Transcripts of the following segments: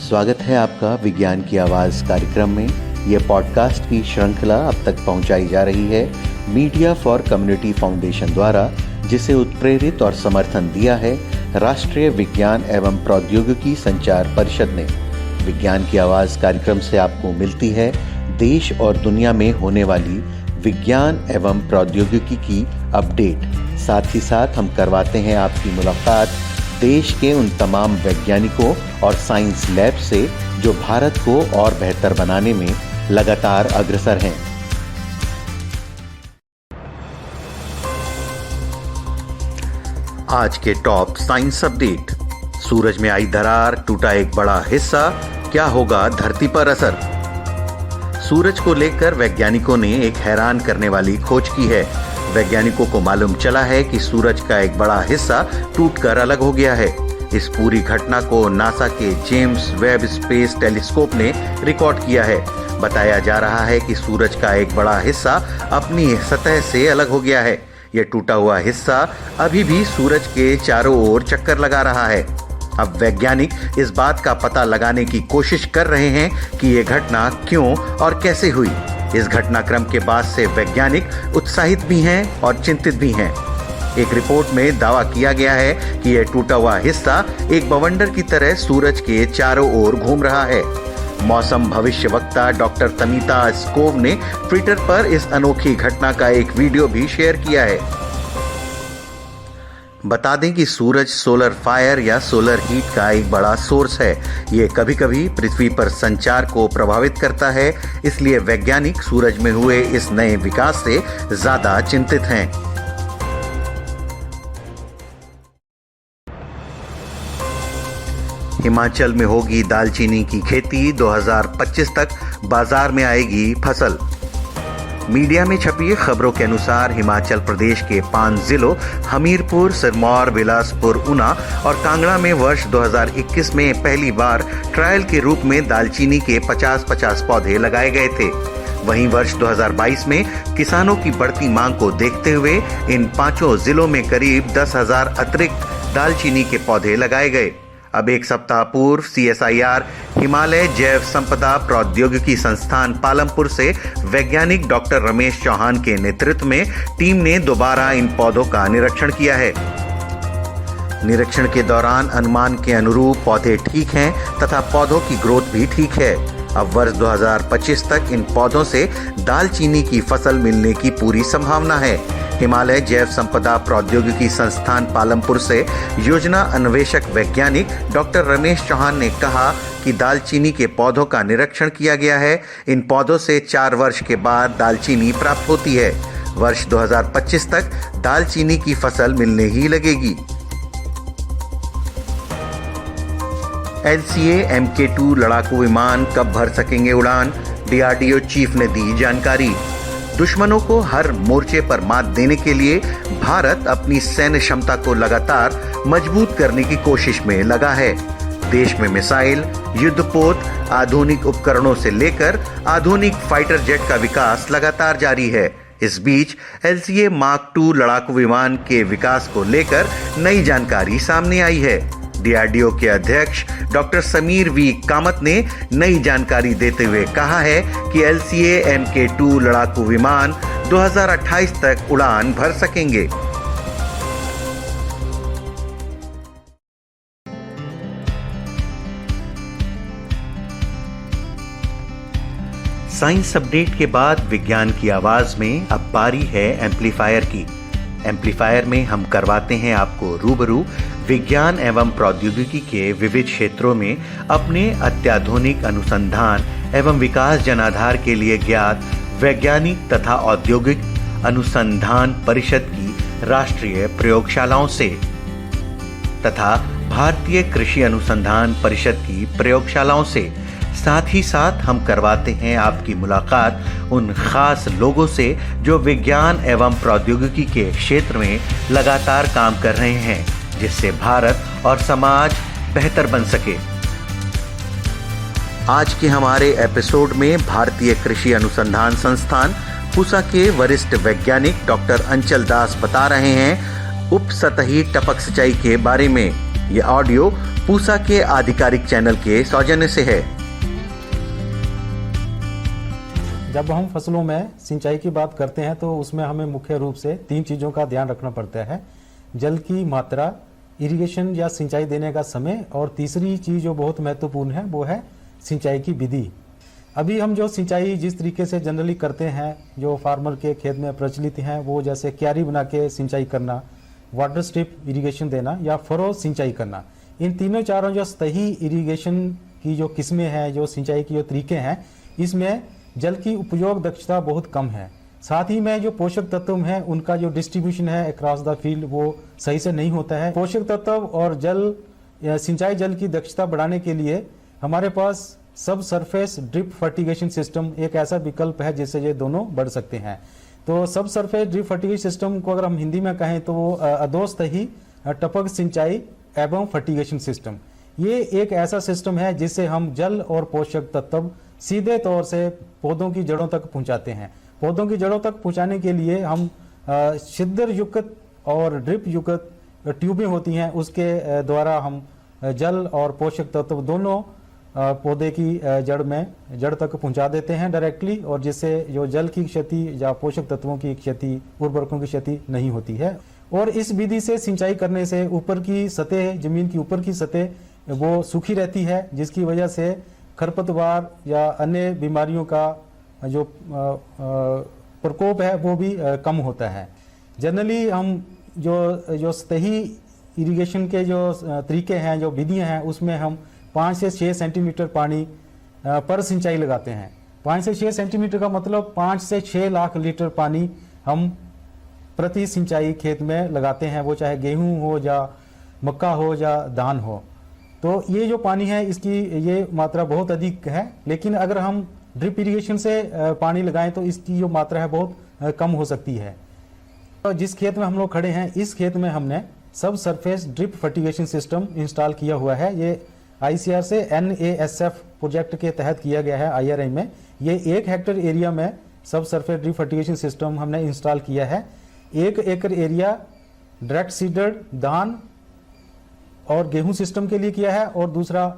स्वागत है आपका विज्ञान की आवाज़ कार्यक्रम में। यह पॉडकास्ट की श्रृंखला अब तक पहुंचाई जा रही है मीडिया फॉर कम्युनिटी फाउंडेशन द्वारा, जिसे उत्प्रेरित और समर्थन दिया है राष्ट्रीय विज्ञान एवं प्रौद्योगिकी संचार परिषद ने। विज्ञान की आवाज़ कार्यक्रम से आपको मिलती है देश और दुनिया में होने वाली विज्ञान एवं प्रौद्योगिकी की अपडेट। साथ ही साथ हम करवाते हैं आपकी मुलाकात देश के उन तमाम वैज्ञानिकों और साइंस लैब से जो भारत को और बेहतर बनाने में लगातार अग्रसर हैं। आज के टॉप साइंस अपडेट। सूरज में आई दरार, टूटा एक बड़ा हिस्सा, क्या होगा धरती पर असर। सूरज को लेकर वैज्ञानिकों ने एक हैरान करने वाली खोज की है। वैज्ञानिकों को मालूम चला है कि सूरज का एक बड़ा हिस्सा टूटकर अलग हो गया है। इस पूरी घटना को नासा के जेम्स वेब स्पेस टेलीस्कोप ने रिकॉर्ड किया है। बताया जा रहा है कि सूरज का एक बड़ा हिस्सा अपनी सतह से अलग हो गया है। यह टूटा हुआ हिस्सा अभी भी सूरज के चारों ओर चक्कर लगा रहा है। अब वैज्ञानिक इस बात का पता लगाने की कोशिश कर रहे हैं कि यह घटना क्यों और कैसे हुई। इस घटनाक्रम के बाद से वैज्ञानिक उत्साहित भी हैं और चिंतित भी हैं। एक रिपोर्ट में दावा किया गया है कि यह टूटा हुआ हिस्सा एक बवंडर की तरह सूरज के चारों ओर घूम रहा है। मौसम भविष्यवक्ता डॉक्टर तनिता स्कोव ने ट्विटर पर इस अनोखी घटना का एक वीडियो भी शेयर किया है। बता दें कि सूरज सोलर फायर या सोलर हीट का एक बड़ा सोर्स है। ये कभी कभी पृथ्वी पर संचार को प्रभावित करता है, इसलिए वैज्ञानिक सूरज में हुए इस नए विकास से ज्यादा चिंतित हैं। हिमाचल में होगी दालचीनी की खेती, 2025 तक बाजार में आएगी फसल। मीडिया में छपी खबरों के अनुसार हिमाचल प्रदेश के 5 जिलों हमीरपुर, सिरमौर, बिलासपुर, ऊना और कांगड़ा में वर्ष 2021 में पहली बार ट्रायल के रूप में दालचीनी के 50-50 पौधे लगाए गए थे। वहीं वर्ष 2022 में किसानों की बढ़ती मांग को देखते हुए इन 5 जिलों में करीब 10,000 अतिरिक्त दालचीनी के पौधे लगाए गए। अब एक सप्ताह पूर्व CSIR हिमालय जैव संपदा प्रौद्योगिकी संस्थान पालमपुर से वैज्ञानिक डॉक्टर रमेश चौहान के नेतृत्व में टीम ने दोबारा इन पौधों का निरीक्षण किया है। निरीक्षण के दौरान अनुमान के अनुरूप पौधे ठीक हैं तथा पौधों की ग्रोथ भी ठीक है। अब वर्ष 2025 तक इन पौधों से दालचीनी की फसल मिलने की पूरी संभावना है। हिमालय जैव संपदा प्रौद्योगिकी संस्थान पालमपुर से योजना अन्वेषक वैज्ञानिक डॉक्टर रमेश चौहान ने कहा कि दालचीनी के पौधों का निरीक्षण किया गया है। इन पौधों से 4 वर्ष के बाद दालचीनी प्राप्त होती है। वर्ष 2025 तक दालचीनी की फसल मिलने ही लगेगी। LCA MK2 लड़ाकू विमान कब भर सकेंगे उड़ान, DRDO चीफ ने दी जानकारी। दुश्मनों को हर मोर्चे पर मात देने के लिए भारत अपनी सैन्य क्षमता को लगातार मजबूत करने की कोशिश में लगा है। देश में मिसाइल, युद्धपोत, आधुनिक उपकरणों से लेकर आधुनिक फाइटर जेट का विकास लगातार जारी है। इस बीच LCA मार्क 2 लड़ाकू विमान के विकास को लेकर नई जानकारी सामने आई है। DRDO के अध्यक्ष डॉक्टर समीर V कामत ने नई जानकारी देते हुए कहा है कि LCA MK2 लड़ाकू विमान 2028 तक उड़ान भर सकेंगे। साइंस अपडेट के बाद विज्ञान की आवाज में अब बारी है एम्पलीफायर की। एम्पलीफायर में हम करवाते हैं आपको रूबरू विज्ञान एवं प्रौद्योगिकी के विविध क्षेत्रों में अपने अत्याधुनिक अनुसंधान एवं विकास जनाधार के लिए ज्ञात वैज्ञानिक तथा औद्योगिक अनुसंधान परिषद की राष्ट्रीय प्रयोगशालाओं से तथा भारतीय कृषि अनुसंधान परिषद की प्रयोगशालाओं से। साथ ही साथ हम करवाते हैं आपकी मुलाकात उन खास लोगों से जो विज्ञान एवं प्रौद्योगिकी के क्षेत्र में लगातार काम कर रहे हैं, जिससे भारत और समाज बेहतर बन सके। आज के हमारे एपिसोड में भारतीय कृषि अनुसंधान संस्थान पूसा के वरिष्ठ वैज्ञानिक डॉक्टर अंचल दास बता रहे हैं उपसतही टपक सिंचाई के बारे में। ये ऑडियो पूसा के आधिकारिक चैनल के सौजन्य से है। जब हम फसलों में सिंचाई की बात करते हैं तो उसमें हमें मुख्य रूप से 3 चीज़ों का ध्यान रखना पड़ता है। जल की मात्रा, इरिगेशन या सिंचाई देने का समय, और तीसरी चीज़ जो बहुत महत्वपूर्ण है वो है सिंचाई की विधि। अभी हम जो सिंचाई जिस तरीके से जनरली करते हैं, जो फार्मर के खेत में प्रचलित हैं, वो जैसे क्यारी बना के सिंचाई करना, वाटर स्ट्रिप इरिगेशन देना या फरो सिंचाई करना, इन तीनों चारों जो सतही इरिगेशन की जो किस्में हैं, जो सिंचाई की जो तरीके हैं, इसमें जल की उपयोग दक्षता बहुत कम है। साथ ही में जो पोषक तत्व हैं उनका जो डिस्ट्रीब्यूशन है अक्रॉस द फील्ड वो सही से नहीं होता है। पोषक तत्व और जल या सिंचाई जल की दक्षता बढ़ाने के लिए हमारे पास सब सरफेस ड्रिप फर्टिगेशन सिस्टम एक ऐसा विकल्प है जिससे ये दोनों बढ़ सकते हैं। तो सब सरफेस ड्रिप फर्टिगेशन सिस्टम को अगर हम हिंदी में कहें तो वो अधोस्तही टपक सिंचाई एवं फर्टिगेशन सिस्टम, ये एक ऐसा सिस्टम है जिससे हम जल और पोषक तत्व सीधे तौर से पौधों की जड़ों तक पहुंचाते हैं। पौधों की जड़ों तक पहुंचाने के लिए हम छिद्र युक्त और ड्रिप युक्त ट्यूबें होती हैं, उसके द्वारा हम जल और पोषक तत्व दोनों पौधे की जड़ तक पहुंचा देते हैं डायरेक्टली, और जिससे जो जल की क्षति या पोषक तत्वों की क्षति, उर्वरकों की क्षति नहीं होती है। और इस विधि से सिंचाई करने से ऊपर की सतह, जमीन की ऊपर की सतह वो सूखी रहती है, जिसकी वजह से खरपतवार या अन्य बीमारियों का जो प्रकोप है वो भी कम होता है। जनरली हम जो सतही इरिगेशन के जो तरीके हैं, जो विधियां हैं, उसमें हम 5 से 6 सेंटीमीटर पानी पर सिंचाई लगाते हैं। 5 से 6 सेंटीमीटर का मतलब 5 से 6 लाख लीटर पानी हम प्रति सिंचाई खेत में लगाते हैं, वो चाहे गेहूं हो या मक्का हो या धान हो। तो ये जो पानी है इसकी ये मात्रा बहुत अधिक है, लेकिन अगर हम ड्रिप इरिगेशन से पानी लगाएं तो इसकी जो मात्रा है बहुत कम हो सकती है। तो जिस खेत में हम लोग खड़े हैं, इस खेत में हमने सब surface drip fertigation system install किया हुआ है। ये ICR से NASF प्रोजेक्ट के तहत किया गया है IRI में। ये 1 हेक्टेयर एरिया में सब सरफेस ड्रिप फर्टिगेशन सिस्टम हमने इंस्टॉल किया है। 1 एकड़ एरिया डायरेक्ट सीडर धान और गेहूं सिस्टम के लिए किया है, और दूसरा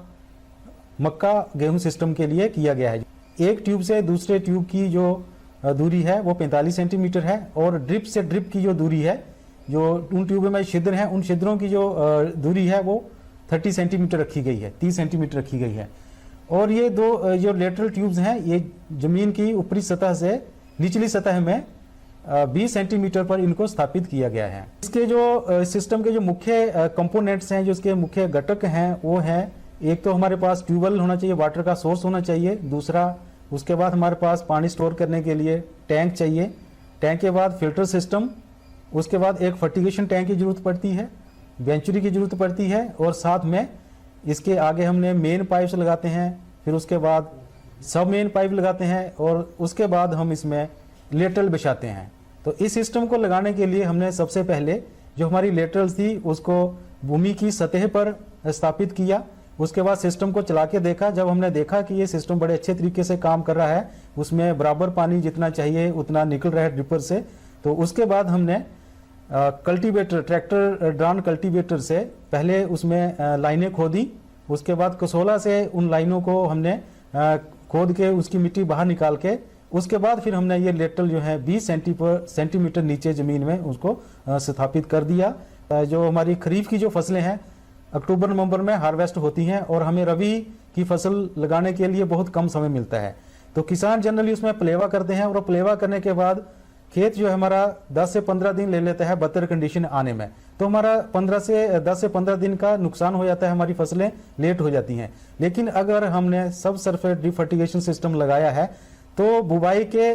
मक्का गेहूं सिस्टम के लिए किया गया है। एक ट्यूब से दूसरे ट्यूब की जो दूरी है वो 45 सेंटीमीटर है, और ड्रिप से ड्रिप की जो दूरी है, जो उन ट्यूबों में छिद्र हैं, उन छिद्रों की जो दूरी है वो 30 सेंटीमीटर रखी गई है, 30 सेंटीमीटर रखी गई है। और ये 2 जो लेटरल ट्यूब्स हैं ये जमीन की ऊपरी सतह से निचली सतह में 20 सेंटीमीटर पर इनको स्थापित किया गया है। इसके जो सिस्टम के जो मुख्य कंपोनेंट्स हैं, जो इसके मुख्य घटक हैं, वो है एक तो हमारे पास ट्यूबवेल होना चाहिए, वाटर का सोर्स होना चाहिए। दूसरा, उसके बाद हमारे पास पानी स्टोर करने के लिए टैंक चाहिए। टैंक के बाद फिल्टर सिस्टम, उसके बाद एक फर्टिगेशन टैंक की जरूरत पड़ती है, वेंचुरी की जरूरत पड़ती है, और साथ में इसके आगे हमने मेन पाइप्स लगाते हैं, फिर उसके बाद सब मेन पाइप लगाते हैं, और उसके बाद हम इसमें लेटरल बिछाते हैं। तो इस सिस्टम को लगाने के लिए हमने सबसे पहले जो हमारी लेटरल थी उसको भूमि की सतह पर स्थापित किया। उसके बाद सिस्टम को चला के देखा। जब हमने देखा कि ये सिस्टम बड़े अच्छे तरीके से काम कर रहा है, उसमें बराबर पानी जितना चाहिए उतना निकल रहा है ड्रिपर से, तो उसके बाद हमने कल्टीवेटर, ट्रैक्टर ड्राउन कल्टीवेटर से पहले उसमें लाइनें खोदी। उसके बाद कसोला से उन लाइनों को हमने खोद के उसकी मिट्टी बाहर निकाल के, उसके बाद फिर हमने ये लेटरल जो है 20 सेंटीमीटर नीचे जमीन में उसको स्थापित कर दिया। जो हमारी खरीफ की जो फसलें हैं अक्टूबर नवंबर में हार्वेस्ट होती हैं, और हमें रबी की फसल लगाने के लिए बहुत कम समय मिलता है। तो किसान जनरली उसमें प्लेवा करते हैं, और प्लेवा करने के बाद खेत जो है हमारा 10 से 15 दिन ले लेता है बेहतर कंडीशन आने में। तो हमारा 10 से 15 दिन का नुकसान हो जाता है, हमारी फसलें लेट हो जाती हैं। लेकिन अगर हमने सब सरफेस ड्रिप फर्टिगेशन सिस्टम लगाया है तो बुवाई के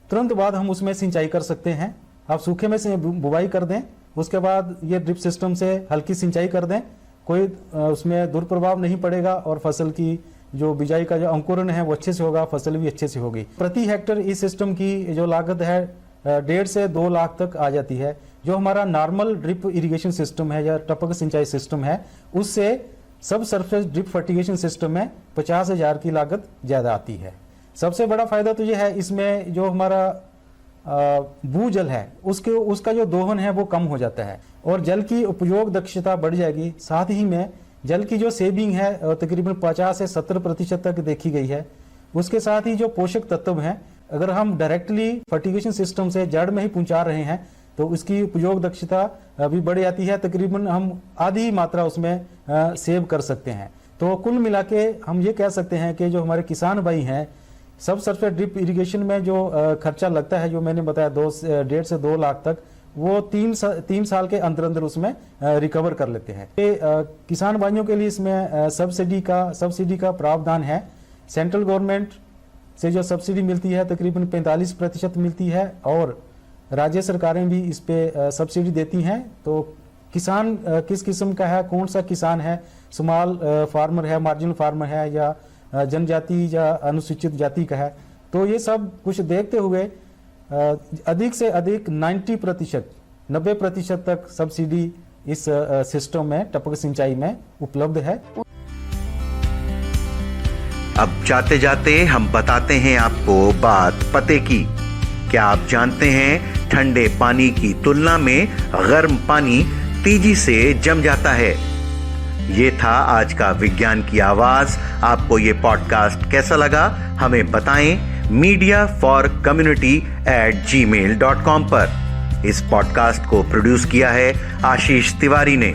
तुरंत बाद हम उसमें सिंचाई कर सकते हैं। आप सूखे में से बुवाई कर दें, उसके बाद ये ड्रिप सिस्टम से हल्की सिंचाई कर दें, कोई उसमें दुष्प्रभाव नहीं पड़ेगा, और फसल की जो बिजाई का जो अंकुरण है वो अच्छे से होगा, फसल भी अच्छे से होगी। प्रति हेक्टर इस सिस्टम की जो लागत है 1.5 से 2 लाख तक आ जाती है। जो हमारा नॉर्मल ड्रिप इरिगेशन सिस्टम है या टपक सिंचाई सिस्टम है, उससे सब सरफेस ड्रिप फर्टिगेशन सिस्टम में 50,000 की लागत ज़्यादा आती है। सबसे बड़ा फायदा तो ये है, इसमें जो हमारा भूजल है उसका जो दोहन है वो कम हो जाता है और जल की उपयोग दक्षता बढ़ जाएगी। साथ ही में जल की जो सेविंग है तकरीबन 50 से 70% तक देखी गई है। उसके साथ ही जो पोषक तत्व हैं, अगर हम डायरेक्टली फर्टिगेशन सिस्टम से जड़ में ही पहुंचा रहे हैं तो उसकी उपयोग दक्षता भी बढ़ जाती है, तकरीबन हम आधी मात्रा उसमें सेव कर सकते हैं। तो कुल मिला के हम ये कह सकते हैं कि जो हमारे किसान भाई हैं, सब सरफेस ड्रिप इरिगेशन में जो खर्चा लगता है, जो मैंने बताया 1.5 से 2 लाख तक, वो 3 साल के अंदर अंदर उसमें रिकवर कर लेते हैं। किसान भाइयों के लिए इसमें सब्सिडी का प्रावधान है। सेंट्रल गवर्नमेंट से जो सब्सिडी मिलती है तकरीबन 45% मिलती है और राज्य सरकारें भी इस पे सब्सिडी देती हैं। तो किसान किस किस्म का है, कौन सा किसान है, स्मॉल फार्मर है, मार्जिनल फार्मर है या जनजाति या अनुसूचित जाति का है, तो ये सब कुछ देखते हुए अधिक से अधिक 90% तक सब्सिडी इस सिस्टम में, टपक सिंचाई में उपलब्ध है। अब जाते जाते हम बताते हैं आपको बात पते की। क्या आप जानते हैं ठंडे पानी की तुलना में गर्म पानी तेजी से जम जाता है? ये था आज का विज्ञान की आवाज। आपको ये पॉडकास्ट कैसा लगा हमें बताएं mediaforcommunity@gmail.com पर। इस पॉडकास्ट को प्रोड्यूस किया है आशीष तिवारी ने।